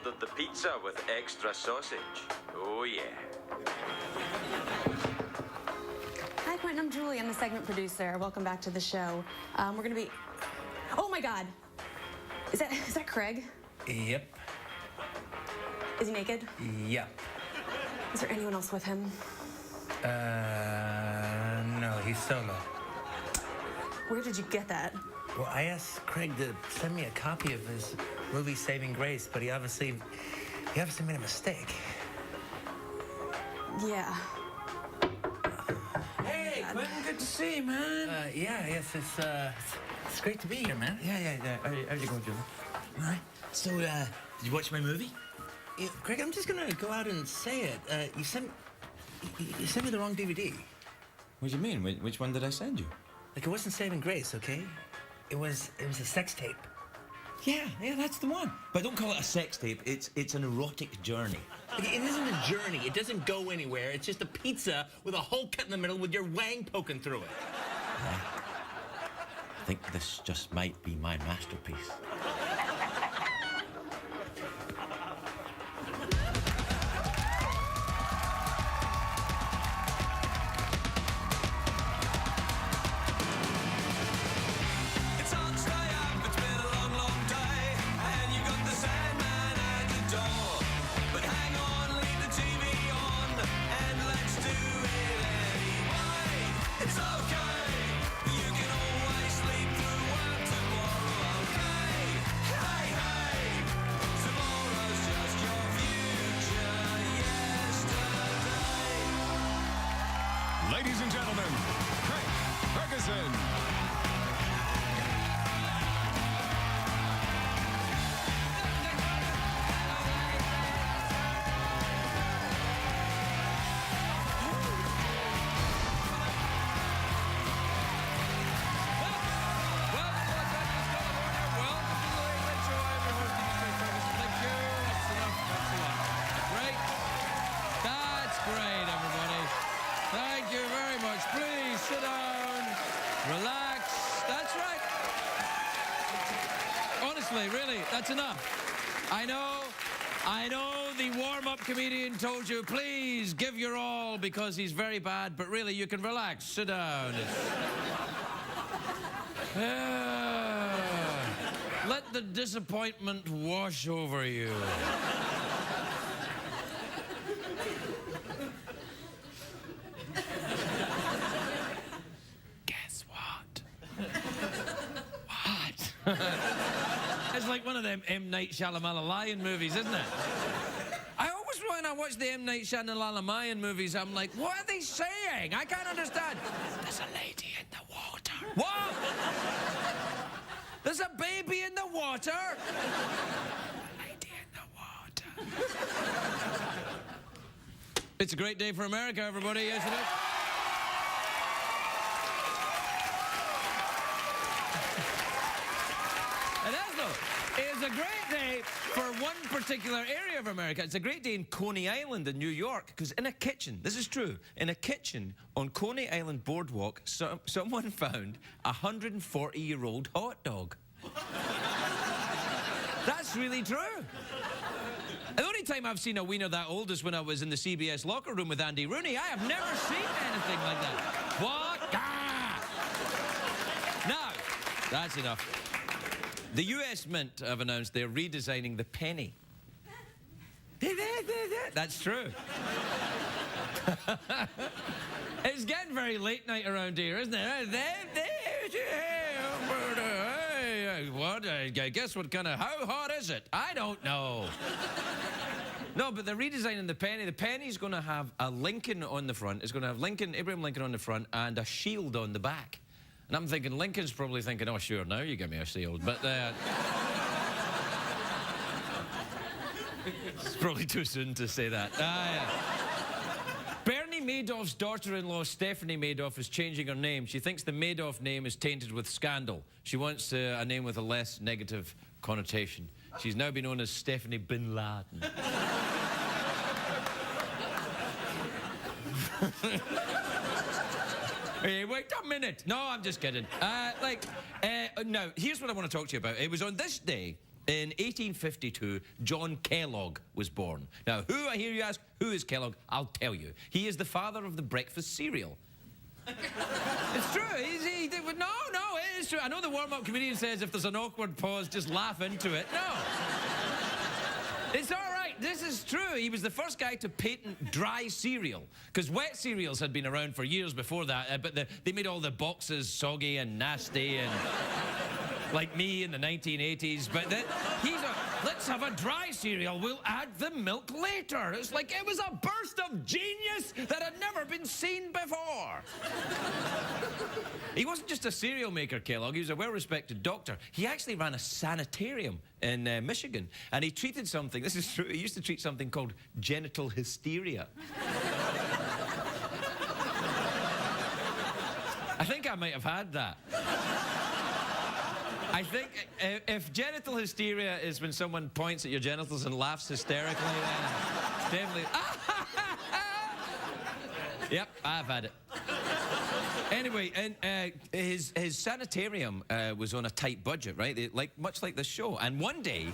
ordered the pizza with extra sausage. Oh, yeah. Hi, Quentin. I'm Julie. I'm the segment producer. Welcome back to the show. We're gonna be... Oh, my God. Is that Craig? Yep. Is he naked? Yep. Is there anyone else with him? No, he's solo. Where did you get that? Well, I asked Craig to send me a copy of his movie Saving Grace, but he obviously made a mistake. Yeah. Hey, Quentin, good to see you, man. Yes, it's great to be here, man. Yeah. How's it going, Julie? All right. So, did you watch my movie? Yeah, Craig, I'm just gonna go out and say it. You sent me the wrong DVD. What do you mean? Which one did I send you? Like, it wasn't Saving Grace, okay? It was a sex tape. Yeah, that's the one. But don't call it a sex tape. It's an erotic journey. Like, it isn't a journey. It doesn't go anywhere. It's just a pizza with a hole cut in the middle with your wang poking through it. I think this just might be my masterpiece. Ladies and gentlemen, Ferguson. Thank you very much. Please sit down, relax. That's right. Honestly, really, that's enough. I know the warm-up comedian told you, please give your all because he's very bad, but really, you can relax. Sit down. Let the disappointment wash over you. It's like one of them M. Night Shyamalan movies, isn't it? I always, when I watch the M. Night Shyamalan movies, I'm like, what are they saying? I can't understand. There's a lady in the water. What? There's a baby in the water? A lady in the water. It's a great day for America, everybody. Yes, it is. It's a great day for one particular area of America. It's a great day in Coney Island in New York, because in a kitchen, this is true, in a kitchen on Coney Island Boardwalk, someone found a 140-year-old hot dog. That's really true. The only time I've seen a wiener that old is when I was in the CBS locker room with Andy Rooney. I have never seen anything like that. What? Ah! Now, that's enough. The US Mint have announced they're redesigning the penny. That's true. It's getting very late night around here, isn't it? What? I guess what kind of... How hot is it? I don't know. No, but they're redesigning the penny. The penny's going to have a Lincoln on the front. It's going to have Abraham Lincoln on the front and a shield on the back. And I'm thinking, Lincoln's probably thinking, oh, sure, now you give me a shield. But it's probably too soon to say that. Yeah. Bernie Madoff's daughter-in-law, Stephanie Madoff, is changing her name. She thinks the Madoff name is tainted with scandal. She wants a name with a less negative connotation. She's now been known as Stephanie Bin Laden. Hey, wait a minute. No, I'm just kidding. Now, here's what I want to talk to you about. It was on this day In 1852, John Kellogg was born. Now, who, I hear you ask, who is Kellogg? I'll tell you. He is the father of the breakfast cereal. It's true. No, it is true. I know the warm-up comedian says if there's an awkward pause, just laugh into it. No. It's all right. This is true. He was the first guy to patent dry cereal, because wet cereals had been around for years before that, but they made all the boxes soggy and nasty and like me in the 1980s. But then let's have a dry cereal. We'll add the milk later. It's like it was a burst of genius that had never been seen before. He wasn't just a cereal maker, Kellogg. He was a well-respected doctor. He actually ran a sanitarium in Michigan, and he treated something, this is true, he used to treat something called genital hysteria. I think I might have had that. I think if genital hysteria is when someone points at your genitals and laughs hysterically, then it's definitely... Yep, I've had it. Anyway, and his sanitarium was on a tight budget, right? Much like this show. And one day,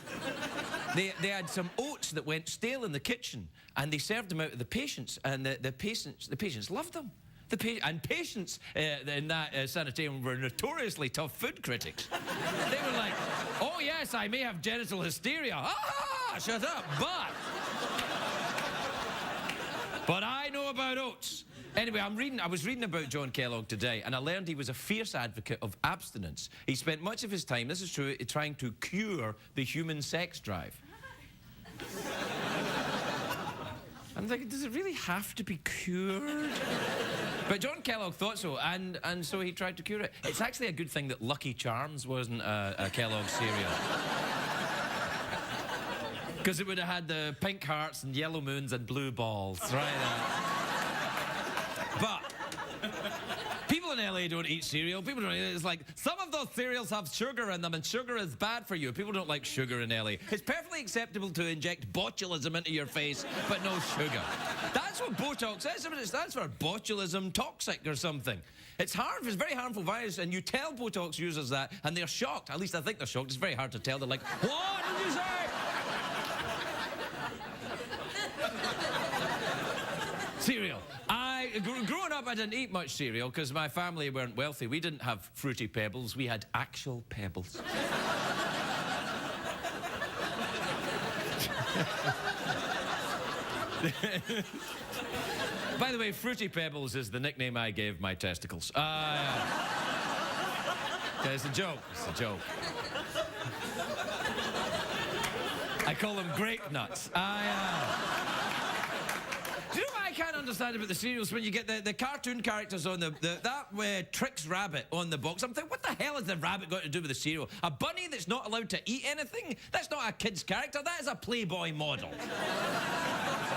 they had some oats that went stale in the kitchen, and they served them out to the patients, and the patients loved them. And patients in that sanitarium were notoriously tough food critics. They were like, oh yes, I may have genital hysteria. Ah, shut up, but I know about oats. Anyway, I was reading about John Kellogg today, and I learned he was a fierce advocate of abstinence. He spent much of his time, this is true, trying to cure the human sex drive. I'm thinking, does it really have to be cured? But John Kellogg thought so, and so he tried to cure it. It's actually a good thing that Lucky Charms wasn't a Kellogg cereal. Because it would have had the pink hearts and yellow moons and blue balls, right? But people in LA don't eat cereal. People don't. It's like some of those cereals have sugar in them, and sugar is bad for you. People don't like sugar in LA. It's perfectly acceptable to inject botulism into your face, but no sugar. That's what Botox is. It stands for botulism toxic or something. It's a very harmful virus, and you tell Botox users that, and they're shocked. At least I think they're shocked. It's very hard to tell. They're like, what did you say? Cereal. Growing up, I didn't eat much cereal because my family weren't wealthy. We didn't have Fruity Pebbles. We had actual pebbles. By the way, Fruity Pebbles is the nickname I gave my testicles. It's a joke. It's a joke. I call them grape nuts. Do you know what I can't understand about the cereals? When you get the cartoon characters on that Trix rabbit on the box, I'm thinking, what the hell has the rabbit got to do with the cereal? A bunny that's not allowed to eat anything? That's not a kid's character, that is a Playboy model.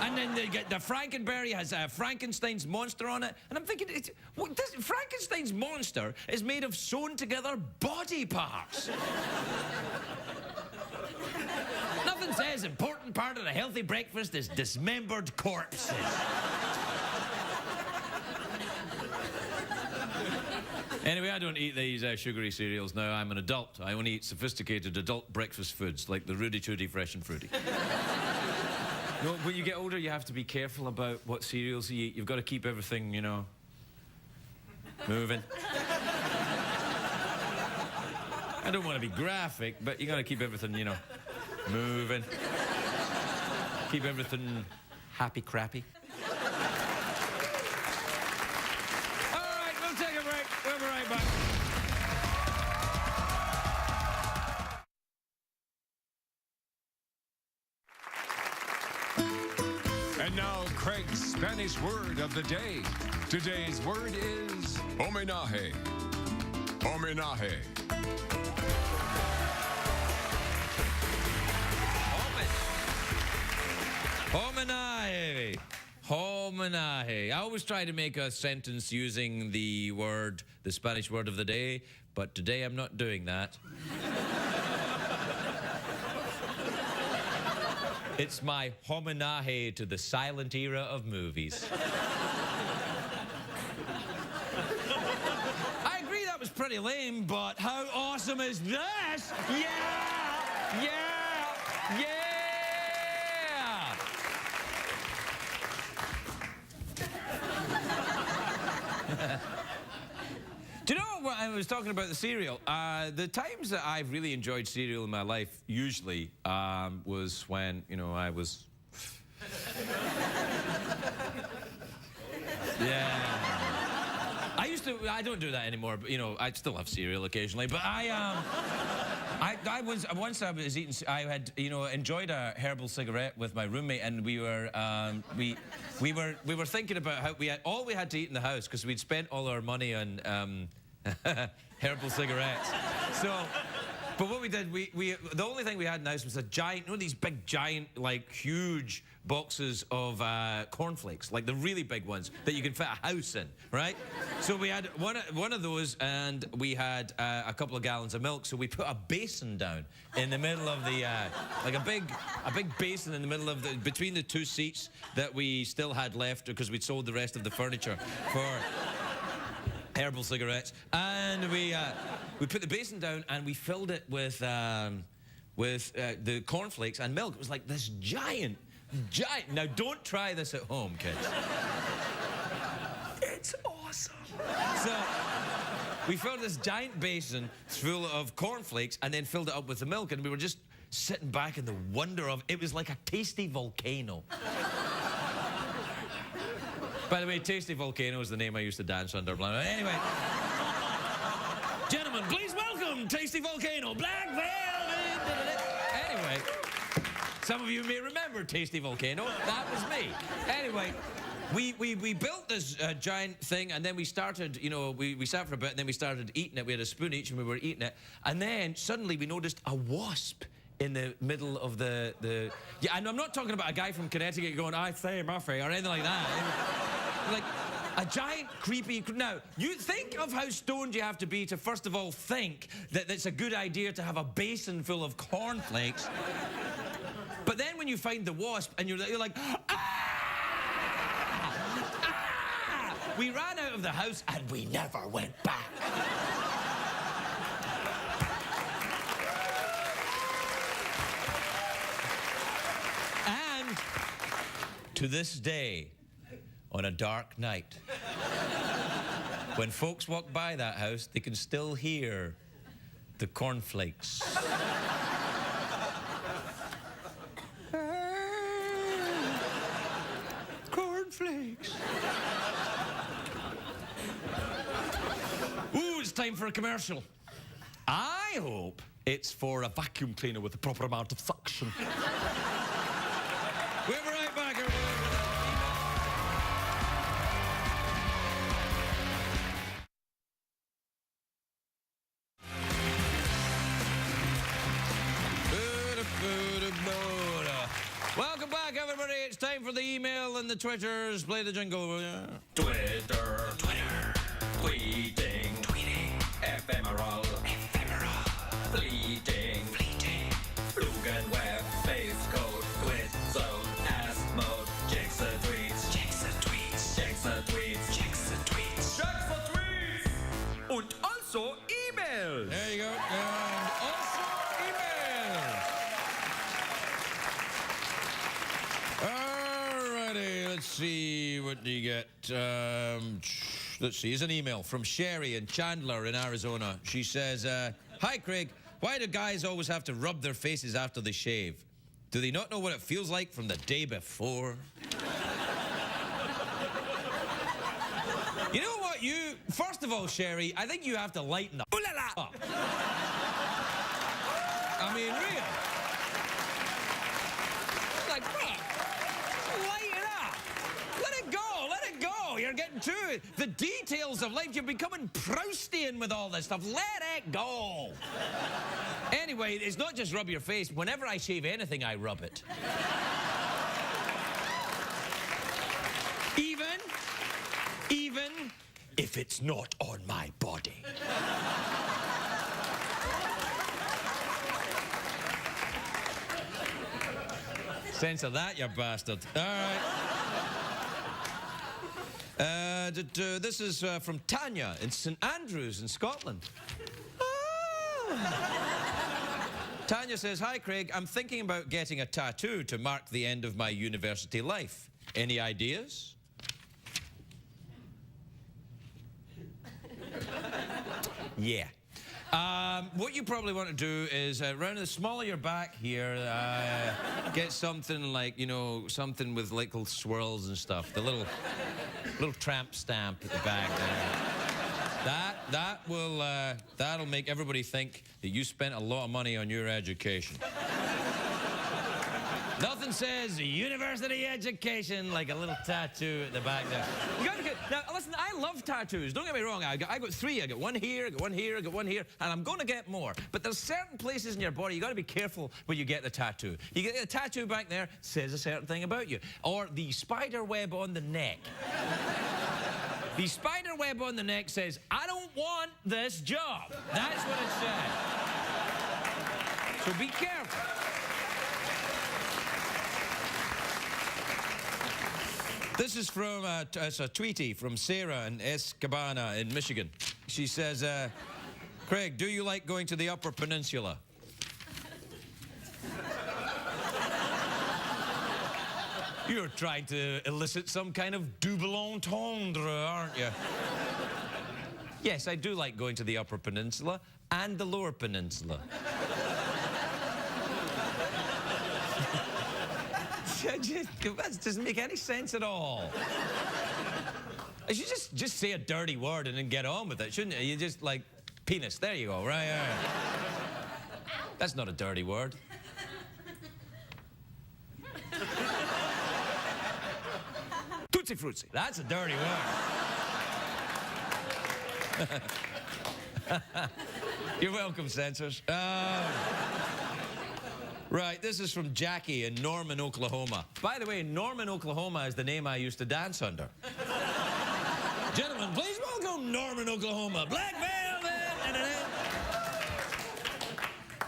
And then they get the Frankenberry has Frankenstein's monster on it, and I'm thinking, Frankenstein's monster is made of sewn together body parts. Nothing says important part of a healthy breakfast is dismembered corpses. Anyway, I don't eat these sugary cereals now. I'm an adult. I only eat sophisticated adult breakfast foods like the Rudy Tooty Fresh and Fruity. You know, when you get older, you have to be careful about what cereals you eat. You've got to keep everything, you know, moving. I don't want to be graphic, but you got to keep everything, you know, moving. Keep everything happy crappy. All right, we'll take a break. We'll be right back. And now, Craig's Spanish word of the day. Today's word is homenaje. Homenaje. Homenaje. Homenaje. I always try to make a sentence using the Spanish word of the day, but today I'm not doing that. It's my homenaje to the silent era of movies. I agree that was pretty lame, but how awesome is this? Yeah! Yeah! Yeah! Do you know what I was talking about the cereal? The times that I've really enjoyed cereal in my life usually was when, you know, I was... Yeah. I don't do that anymore, but, you know, I still have cereal occasionally, but once I was eating, I had, you know, enjoyed a herbal cigarette with my roommate, and we were thinking about how all we had to eat in the house because we'd spent all our money on herbal cigarettes. So, but what we did, the only thing we had in the house was a giant, you know, these big, giant, like, huge boxes of cornflakes, like the really big ones that you can fit a house in, right? So we had one of those, and we had a couple of gallons of milk. So we put a basin down in the middle of the, like a big basin in the middle of the, between the two seats that we still had left because we'd sold the rest of the furniture for herbal cigarettes, and we put the basin down and we filled it with the cornflakes and milk. It was like this giant. Now don't try this at home, kids. It's awesome. So we filled this giant basin full of cornflakes and then filled it up with the milk, and we were just sitting back in the wonder of it was like a tasty volcano. By the way, Tasty Volcano is the name I used to dance under. Anyway, gentlemen, please welcome Tasty Volcano, Black Velvet. Anyway, some of you may remember Tasty Volcano. That was me. Anyway, we built this giant thing, and then we started, you know, we sat for a bit, and then we started eating it. We had a spoon each, and we were eating it. And then suddenly we noticed a wasp in the middle of the... Yeah, and I'm not talking about a guy from Connecticut going, I say Murphy, or anything like that. Like, a giant, creepy... Now, you think of how stoned you have to be to, first of all, think that it's a good idea to have a basin full of cornflakes. But then when you find the wasp, and you're like, ah! Ah! We ran out of the house, and we never went back. And to this day, on a dark night, when folks walk by that house, they can still hear the cornflakes. Cornflakes. Ooh, it's time for a commercial. I hope it's for a vacuum cleaner with the proper amount of suction. We'll be right back, everybody. Welcome back, everybody. It's time for the email and the Twitters. Play the jingle. Twitter. Tweeting. Ephemeral. Fleeting. Flugenweb. Base code. Twit zone. Ask mode. Checks the tweets. Und also emails. There you go. And also emails. Alrighty, let's see what do you get. Let's see, here's an email from Sherry in Chandler in Arizona. She says, hi Craig, why do guys always have to rub their faces after they shave? Do they not know what it feels like from the day before? You know what, first of all, Sherry, I think you have to lighten the up. I mean, really. Like, what? Lighten up. Let it go. You're getting to it. The details of life, you're becoming Proustian with all this stuff. Let it go. Anyway, it's not just rub your face. Whenever I shave anything, I rub it. Even if it's not on my body. Censor that, you bastard. All right. This is from Tanya in St Andrews in Scotland. Tanya says, hi, Craig. I'm thinking about getting a tattoo to mark the end of my university life. Any ideas? Yeah. What you probably want to do is around the small of your back here, get something like, you know, something with little swirls and stuff. The little tramp stamp at the back there. That'll make everybody think that you spent a lot of money on your education. Nothing says university education like a little tattoo at the back there. You gotta get, now, listen, I love tattoos. Don't get me wrong. I got 3. I got one here, I got one here, I got one here, and I'm going to get more. But there's certain places in your body you got to be careful when you get the tattoo. You get a tattoo back there, says a certain thing about you. Or the spider web on the neck. The spider web on the neck says, I don't want this job. That's what it says. So be careful. This is from, it's a tweetie from Sarah in Escabana in Michigan. She says, Craig, do you like going to the Upper Peninsula? You're trying to elicit some kind of double entendre, aren't you? Yes, I do like going to the Upper Peninsula and the Lower Peninsula. That doesn't make any sense at all. You should just say a dirty word and then get on with it, shouldn't you? You just like penis. There you go, right? That's not a dirty word. Tootsie Fruitsy. That's a dirty word. You're welcome, censors. Right, this is from Jackie in Norman, Oklahoma. By the way, Norman, Oklahoma is the name I used to dance under. Gentlemen, please welcome Norman, Oklahoma. Black Velvet.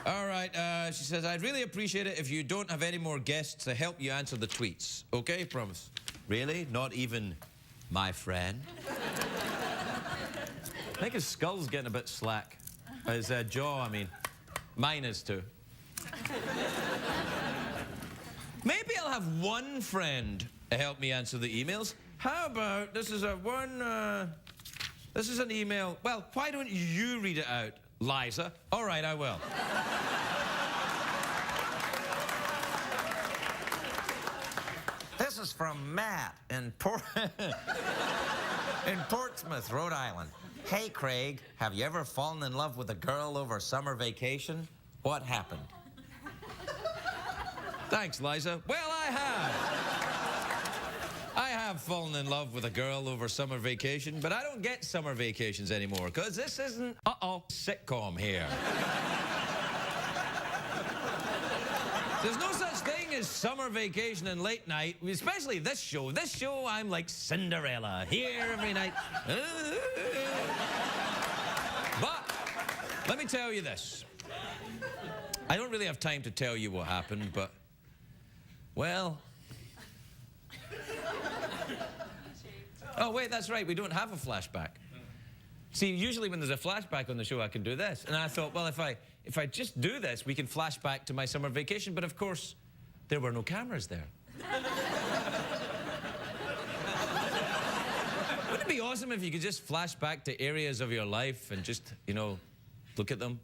All right, she says, I'd really appreciate it if you don't have any more guests to help you answer the tweets. Okay, promise. Really? Not even my friend? I think his skull's getting a bit slack. His jaw, I mean. Mine is too. Maybe I'll have one friend to help me answer the emails. How about, this is an email. Well, why don't you read it out, Liza? All right, I will. This is from Matt in Portsmouth, Rhode Island. Hey, Craig, have you ever fallen in love with a girl over summer vacation? What happened? Thanks, Liza. Well, I have fallen in love with a girl over summer vacation, but I don't get summer vacations anymore, because this isn't, sitcom here. There's no such thing as summer vacation and late night, especially this show. This show, I'm like Cinderella, here every night. But let me tell you this. I don't really have time to tell you what happened, but, well... Oh, wait, that's right, we don't have a flashback. See, usually when there's a flashback on the show, I can do this. And I thought, well, if I just do this, we can flash back to my summer vacation. But, of course, there were no cameras there. Wouldn't it be awesome if you could just flash back to areas of your life and just, you know, look at them?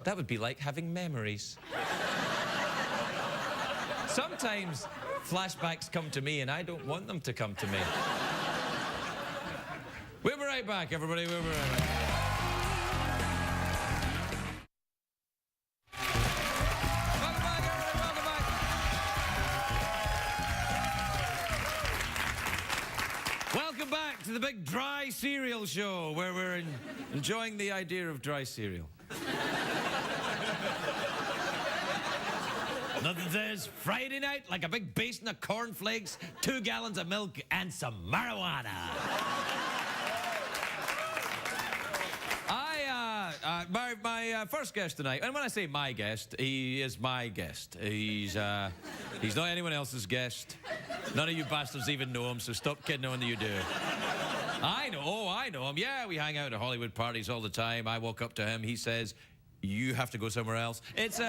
That would be like having memories. Sometimes flashbacks come to me and I don't want them to come to me. We'll be right back, everybody. We'll be right back. Welcome back, everybody. Welcome back. Welcome back to the big dry cereal show where we're enjoying the idea of dry cereal. Nothing says Friday night like a big basin of cornflakes, 2 gallons of milk, and some marijuana. My first guest tonight, and when I say my guest, he is my guest. He's not anyone else's guest. None of you bastards even know him, so stop kidding on that you do. I know him. Yeah, we hang out at Hollywood parties all the time. I walk up to him, he says, you have to go somewhere else. It's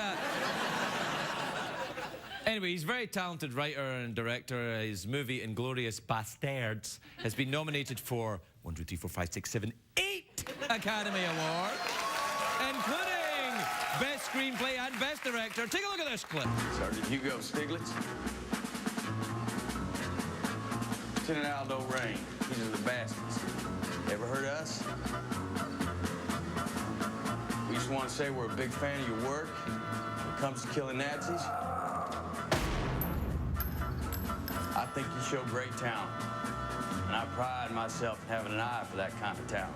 Anyway, he's a very talented writer and director. His movie Inglourious Bastards has been nominated for 1, 2, 3, 4, 5, 6, 7, 8 Academy Awards, including Best Screenplay and Best Director. Take a look at this clip. Sergeant Hugo Stiglitz. Lieutenant Aldo Rain. These are the bastards. Ever heard of us? We just want to say we're a big fan of your work. When it comes to killing Nazis, I think you show great talent. And I pride myself in having an eye for that kind of talent.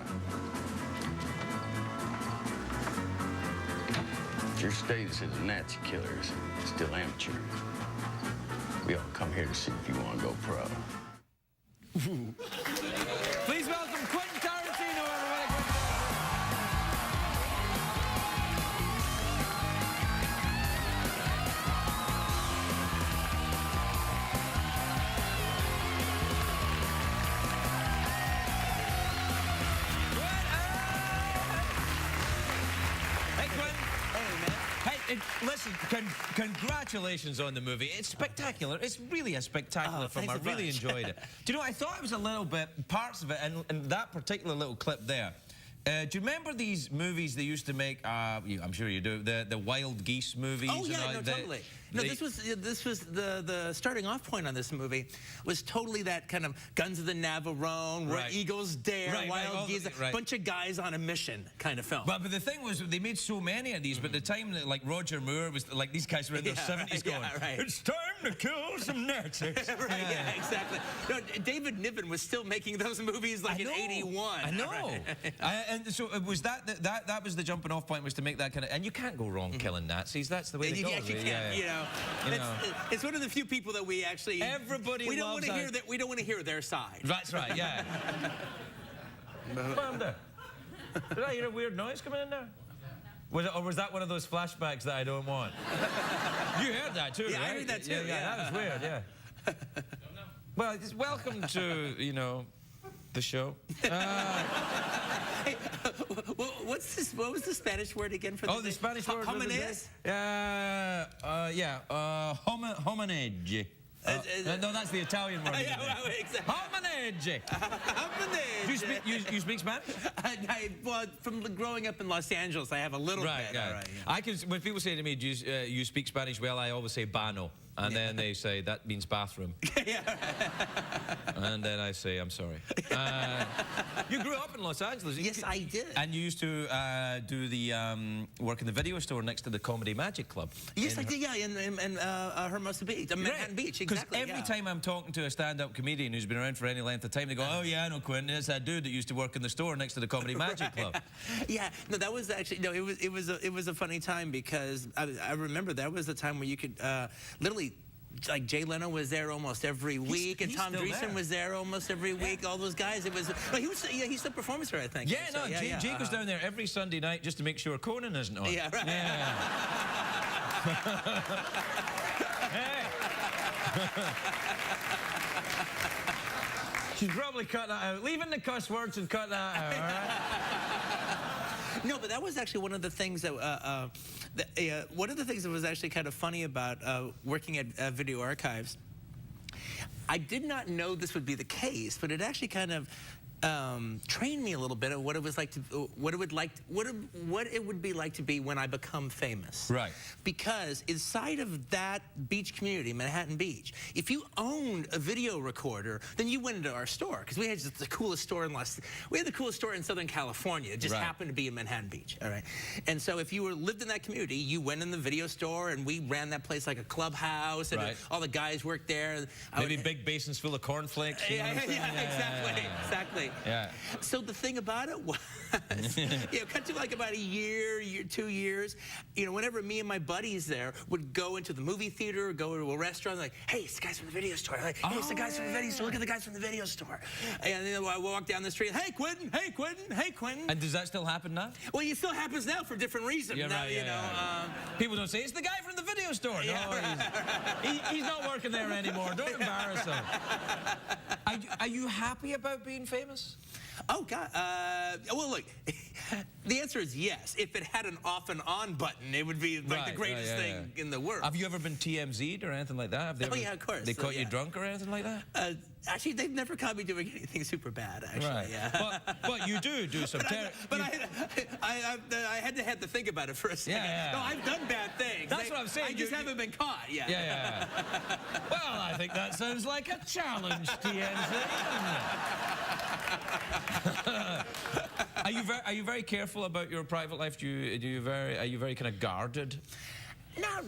Your status as a Nazi killer is still amateur. We all come here to see if you want to go pro. Please welcome Quentin Tarantino, everybody. Hey, Quentin. Hey, man. Hey, listen, congratulations on the movie. It's spectacular. It's really a spectacular film. I thanks a really bunch. enjoyed it. Do you know, I thought it was a little bit, parts of it, and that particular little clip there. Do you remember these movies they used to make? I'm sure you do. The Wild Geese movies. Oh yeah, and all, no, totally. No, this was the starting off point on this movie was totally that kind of Guns of the Navarone, Where Right. Eagles Dare, Right, Wild all the- Geese, right. bunch of guys on a mission kind of film. But the thing was, they made so many of these, but the time that, like, Roger Moore was, like, these guys were in their Yeah, 70s right, going, yeah, right. it's time to kill some Nazis. Right, yeah, exactly. No, David Niven was still making those movies like in '81. I know. Right? And so it was that was the jumping off point, was to make that kind of, and you can't go wrong killing Nazis. That's the way it goes. Yes, you can. You know, it's one of the few people that we actually Everybody we don't loves want to hear our- that. We don't want to hear their side. That's right, yeah. What there? Did I hear a weird noise coming in there? Was that one of those flashbacks that I don't want? You heard that too, Yeah, right? I heard that too, Yeah, yeah. that was weird, yeah. Well, welcome to, the show. Hey, what was the Spanish word again for The Spanish word. Homones? Homenage. No, that's the Italian word. Yeah, well, exactly. Homenage. Homenage. You speak Spanish? Well, from growing up in Los Angeles, I have a little bit. Yeah. All right, yeah. I can. When people say to me, "Do you speak Spanish?" Well, I always say "bano," and then they say that means bathroom. And then I say, "I'm sorry." You grew up in Los Angeles. Yes, I did. And you used to do the work in the video store next to the Comedy Magic Club. Yes, I did. Yeah, in Hermosa Beach, Manhattan Beach. Because Exactly. every time I'm talking to a stand-up comedian who's been around for any length of time, they go, "Oh yeah, I know Quentin. It's that dude that used to work in the store next to the Comedy Magic Club." Yeah, no, that was actually it was a funny time because I remember that was the time where you could literally. Like Jay Leno was there almost every week, and he's Tom still Dreesen there. was there almost every week. All those guys, it was. No, he's still performance here, I think. Yeah, So, no, Jake goes down there every Sunday night just to make sure Conan isn't on. Yeah, right. Yeah. Hey. She's probably cut that out. Leaving the cuss words and cut that out, all right? No, but that was actually one of the things that one of the things that was actually kind of funny about working at Video Archives. I did not know this would be the case, but it actually kind of trained me a little bit of what it was like to, what it would be like to be when I become famous. Right. Because inside of that beach community, Manhattan Beach, if you owned a video recorder, then you went into our store because we had just the coolest store in we had the coolest store in Southern California. It just Right. happened to be in Manhattan Beach. All right. And so if you lived in that community, you went in the video store, and we ran that place like a clubhouse, and Right. all the guys worked there. Maybe big basins full of cornflakes. You know what I'm saying? Exactly. Yeah. So the thing about it was, cut to like about a year, 2 years, whenever me and my buddies there would go into the movie theater, or go to a restaurant, like, hey, it's the guys from the video store. Like, hey, it's the guys from the video store. Look at the guys from the video store. And then I walk down the street, hey, Quentin, hey, Quentin, hey, Quentin. And does that still happen now? Well, it still happens now for different reasons. Yeah, Now, right, People don't say, it's the guy from the video store. No, he's not working there anymore. Don't embarrass him. Are you happy about being famous? this? Oh, God. Well, look, the answer is yes. If it had an off and on button, it would be like the greatest thing in the world. Have you ever been TMZ'd or anything like that? Have they ever, yeah, of course. They caught you drunk or anything like that? Actually, they've never caught me doing anything super bad, actually. Right. Yeah. But you do some... I had to think about it for a second. Yeah. No, I've done bad things. That's what I'm saying. I just haven't been caught yet. Yeah. Well, I think that sounds like a challenge, TMZ. Are you very careful about your private life? Are you very kind of guarded? Not,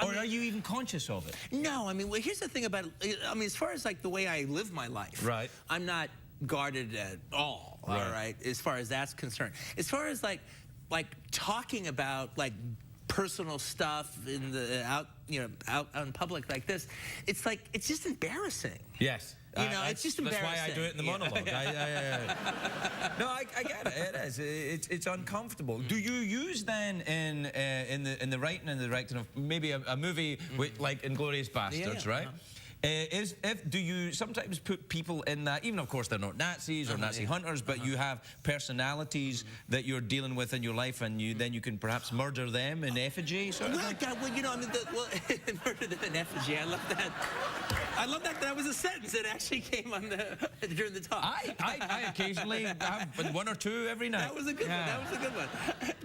or are you even conscious of it? No, I mean, well, here's the thing about it. I mean, as far as like the way I live my life, right? I'm not guarded at all. Right. All right, as far as that's concerned. As far as like talking about like personal stuff in the out in public like this, it's like it's just embarrassing. Yes. You know, it's just embarrassing. That's why I do it in the monologue. No, I get it. It is. It's uncomfortable. Do you use then in the writing and the directing of maybe a movie with, like Inglourious Bastards, right? Do you sometimes put people in that, even of course they're not Nazis or Nazi hunters, but you have personalities that you're dealing with in your life, and then you can perhaps murder them in effigy, sort of thing? Well, you know, I mean, murder them in effigy. I love that. I love that. That was a sentence that actually came on during the talk. I occasionally have one or two every night. That was a good one. That was a good one.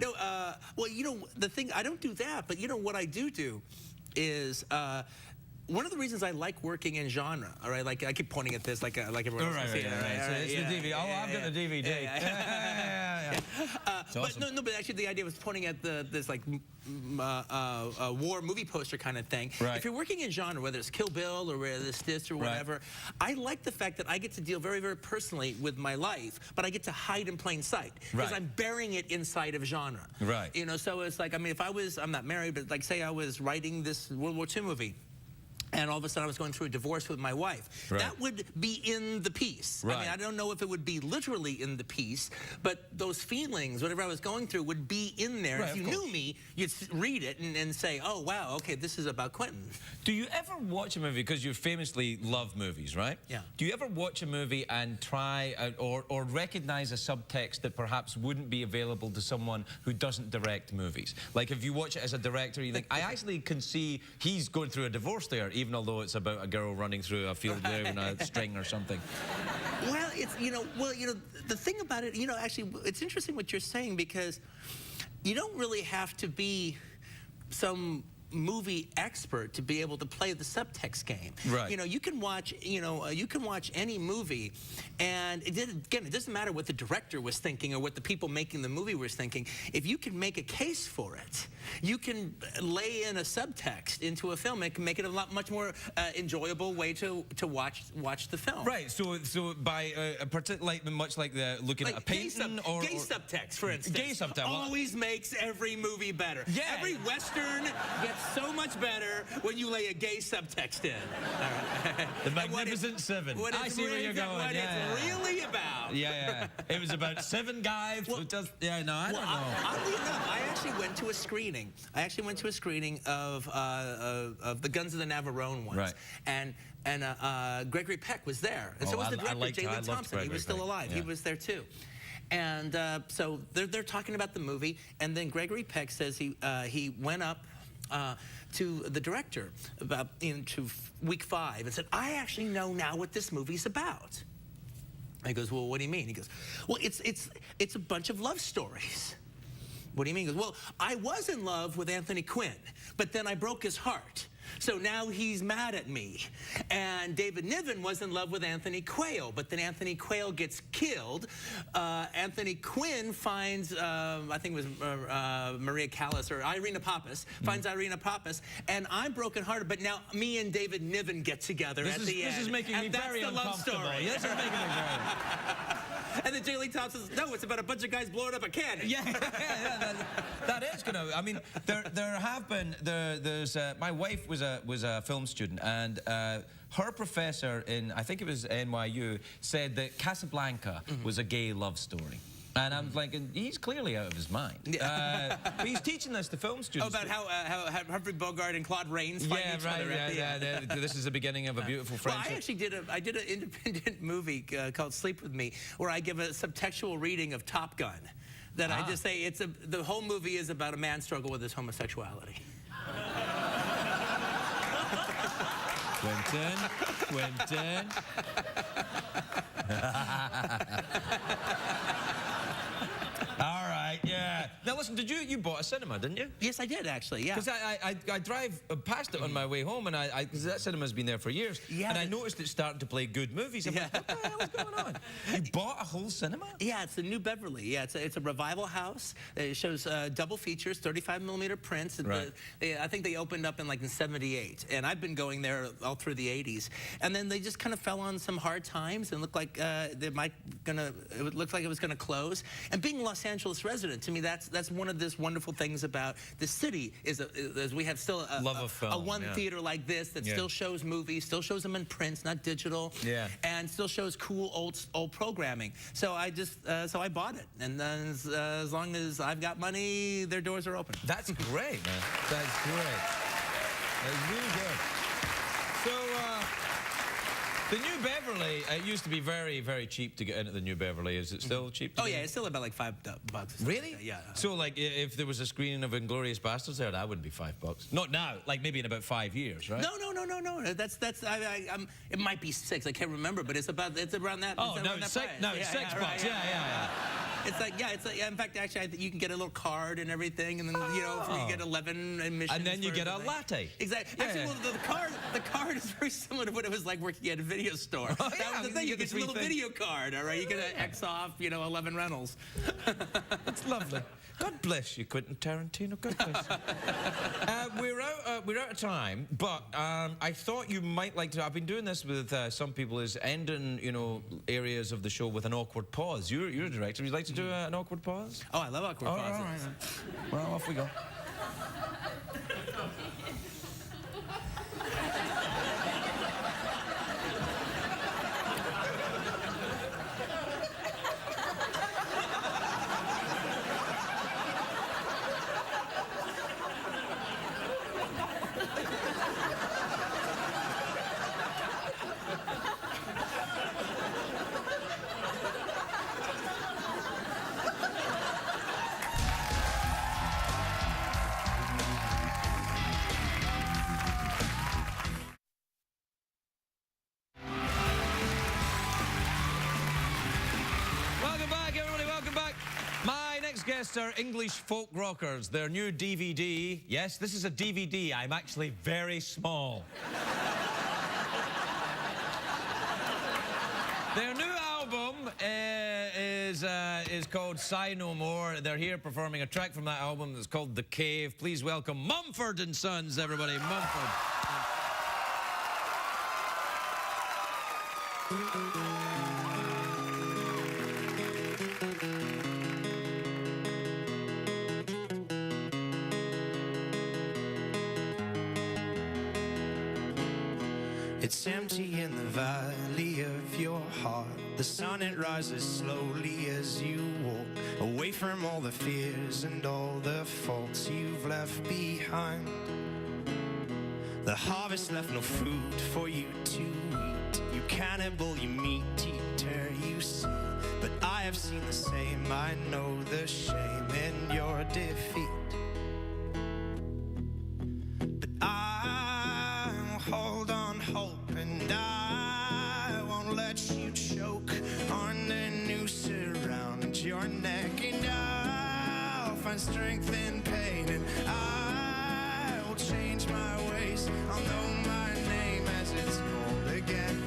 No, well, you know, the thing, I don't do that, but you know what I do is. One of the reasons I like working in genre, all right, like I keep pointing at this like everyone else. Right. So it's the DVD. I've got the DVD. But no, but actually the idea was pointing at this like war movie poster kind of thing. Right. If you're working in genre, whether it's Kill Bill or whether it's this or whatever, I like the fact that I get to deal very, very personally with my life, but I get to hide in plain sight because I'm burying it inside of genre. Right. You know, so it's like, I mean, if I'm not married, but like say I was writing this World War II movie, and all of a sudden I was going through a divorce with my wife. Right. That would be in the piece. Right. I mean, I don't know if it would be literally in the piece, but those feelings, whatever I was going through, would be in there. Right, if you knew me, you'd read it and say, oh, wow, okay, this is about Quentin. Do you ever watch a movie, because you famously love movies, right? Yeah. Do you ever watch a movie and try or recognize a subtext that perhaps wouldn't be available to someone who doesn't direct movies? Like if you watch it as a director, you think, I actually can see he's going through a divorce there, even although it's about a girl running through a field wearing a string or something. Well, the thing about it, you know, actually, it's interesting what you're saying, because you don't really have to be some movie expert to be able to play the subtext game. Right. You know, you can watch any movie, and it doesn't matter what the director was thinking or what the people making the movie was thinking. If you can make a case for it, you can lay in a subtext into a film. It can make it a much more enjoyable way to watch the film. Right. So by much like looking at a painting or gay subtext, for instance. Gay subtext always makes every movie better. Yeah. Every Western gets so much better when you lay a gay subtext in. All right. The Magnificent Seven. I see where you're going. What it's really about. Yeah. It was about 7 guys who just... Yeah, no, I don't know. Oddly enough, I actually went to a screening. Of the Guns of the Navarone ones. Right. And Gregory Peck was there. And so was the director, J. Lee Thompson. He was still alive. Yeah. He was there too. And so they're talking about the movie, and then Gregory Peck says he went up to the director about into week 5 and said, I actually know now what this movie's about. And he goes, well, what do you mean? He goes, well, it's a bunch of love stories. What do you mean? He goes, well, I was in love with Anthony Quinn, but then I broke his heart. So now he's mad at me. And David Niven was in love with Anthony Quayle, but then Anthony Quayle gets killed. Anthony Quinn finds, I think it was Maria Callas or Irina Pappas, finds Irina Pappas, and I'm brokenhearted, but now me and David Niven get together at the end. This is making me very uncomfortable. This is making me very... And then J. Lee Thompson says, no, it's about a bunch of guys blowing up a cannon. Yeah, that is going to... I mean, there have been... There's my wife was a film student, and her professor in, I think it was NYU, said that Casablanca was a gay love story. And I'm thinking, he's clearly out of his mind. But he's teaching this to film students. Oh, about how Humphrey Bogart and Claude Rains fight each other. This is the beginning of a beautiful friendship. Well, I actually did an independent movie called Sleep With Me, where I give a subtextual reading of Top Gun. That I just say the whole movie is about a man's struggle with his homosexuality. Quentin. All right, yeah. Now listen, you bought a cinema, didn't you? Yes, I did actually. Yeah. Because I drive past it on my way home, and because that cinema's been there for years. Yeah. And I noticed it starting to play good movies. I'm like, what the hell is going on? You bought a whole cinema? Yeah, it's the New Beverly. Yeah, it's a revival house. It shows double features, 35mm prints. Right. I think they opened up in '78, and I've been going there all through the '80s. And then they just kind of fell on some hard times and looked like it looked like it was gonna close. And being a Los Angeles resident, to me, that's one of the wonderful things about the city is we have still a one theater like this that still shows movies, still shows them in prints, not digital, and still shows cool old programming. So I bought it, and then as long as I've got money, their doors are open. That's great, man. That's great. That's really good. So. The New Beverly, it used to be very, very cheap to get into the New Beverly. Is it still cheap? Oh, yeah, it's still about like $5. Really? Yeah. So, like, if there was a screening of Inglourious Basterds there, that would be $5. Not now, like maybe in about 5 years, right? No. That's it might be 6. I can't remember, but it's around that. Oh, no, it's $6. Right, Yeah. It's like in fact, actually, I think you can get a little card and everything, and then you get 11 admissions. And then you get a latte. Exactly. Yeah. Actually, well, the card is very similar to what it was like working at a video store. Oh, that was the thing. You get a little thing. video card, all right? You get an X off, 11 rentals. That's lovely. God bless you, Quentin Tarantino. God bless you. We're out of time, but I thought you might like to. I've been doing this with some people, is ending areas of the show with an awkward pause. You're a director. Would you like to do an awkward pause? Oh, I love awkward pauses. All right. Well, off we go. Guests are English folk rockers. Their new DVD. Yes, this is a DVD. I'm actually very small. Their new album is called Sigh No More. They're here performing a track from that album that's called The Cave. Please welcome Mumford and Sons, everybody. Mumford. It's empty in the valley of your heart. The sun, it rises slowly as you walk away from all the fears and all the faults you've left behind. The harvest left no food for you to eat. You cannibal, you meat eater, you see. But I have seen the same. I know the shame in your defeat. But I will hold on hope, and I won't let you choke on the noose around your neck. And I'll find strength in pain, and I will change my ways. I'll know my name as it's called again.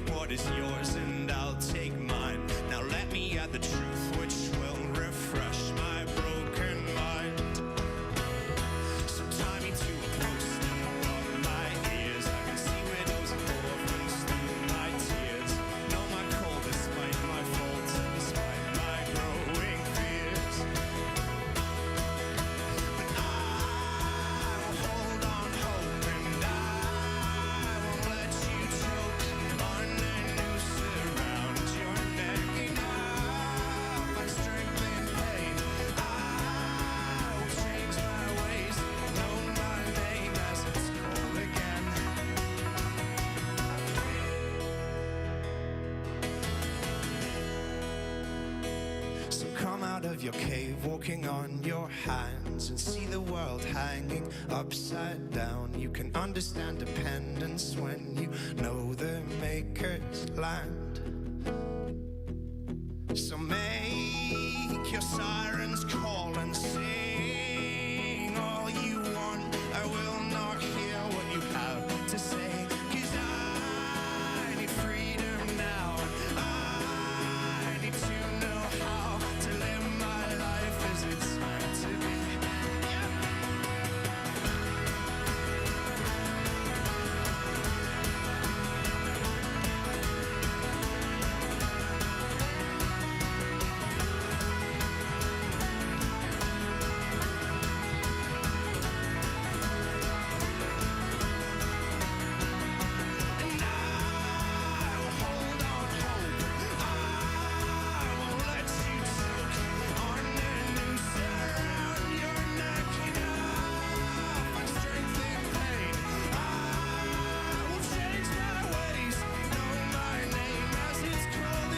What is yours and I'll take mine. Now let me add the truth which will refresh my broken out of your cave, walking on your hands, and see the world hanging upside down. You can understand dependence when you know the maker's land. So make your sirens call and sing all you want. I will not hear what you have to say, 'cause I need freedom now. I need to know how to live my life as it's meant to be. And I will hold on hope. I won't let you choke on the noose around your neck. Enough on strength and pain. I will change my ways, know my name as it's called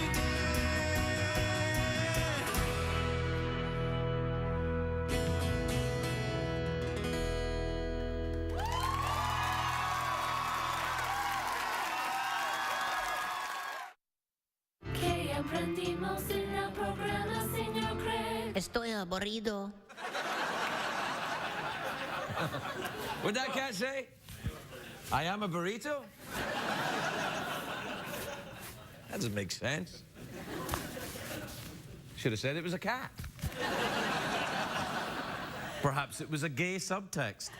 ¿Qué aprendimos en el programa, señor Craig? Estoy aburrido. What'd that cat say? I am a burrito? That doesn't make sense. Should have said it was a cat. Perhaps it was a gay subtext.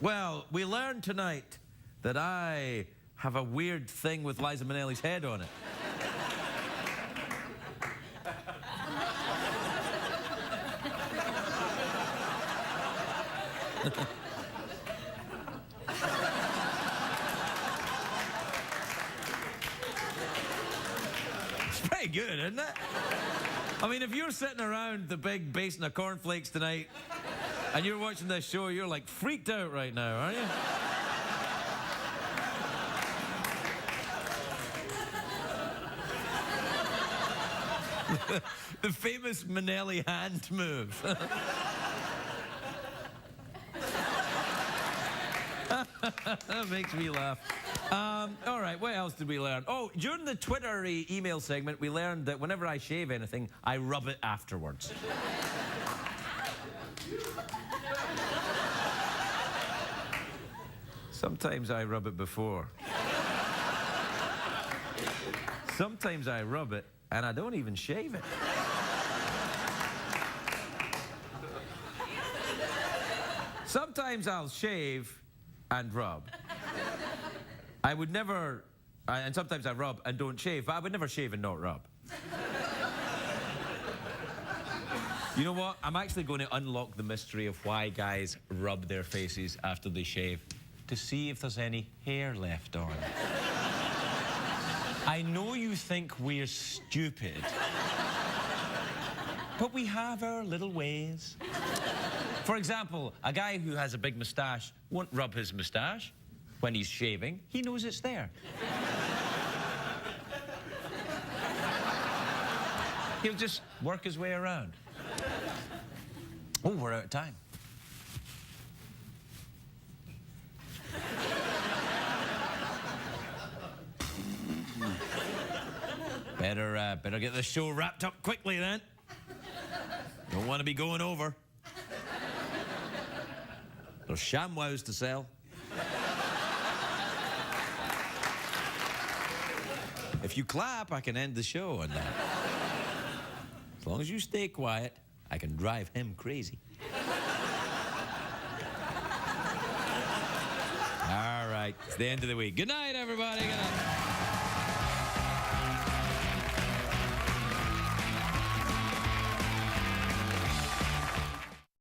Well, we learned tonight that I have a weird thing with Liza Minnelli's head on it. It's pretty good, isn't it? I mean, if you're sitting around the big basin of cornflakes tonight and you're watching this show, you're like freaked out right now, aren't you? The famous Minnelli hand move. That makes me laugh. All right, what else did we learn? Oh, during the Twitter email segment, we learned that whenever I shave anything, I rub it afterwards. Sometimes I rub it before. Sometimes I rub it and I don't even shave it. Sometimes I'll shave and rub. I would never, and sometimes I rub and don't shave, but I would never shave and not rub. You know what? I'm actually going to unlock the mystery of why guys rub their faces after they shave, to see if there's any hair left on. I know you think we're stupid, but we have our little ways. For example, a guy who has a big moustache won't rub his moustache. When he's shaving, he knows it's there. He'll just work his way around. Oh, we're out of time. Better get the show wrapped up quickly then. Don't want to be going over. There's ShamWows to sell. If you clap, I can end the show on that. As long as you stay quiet, I can drive him crazy. All right, it's the end of the week. Good night, everybody. Good night.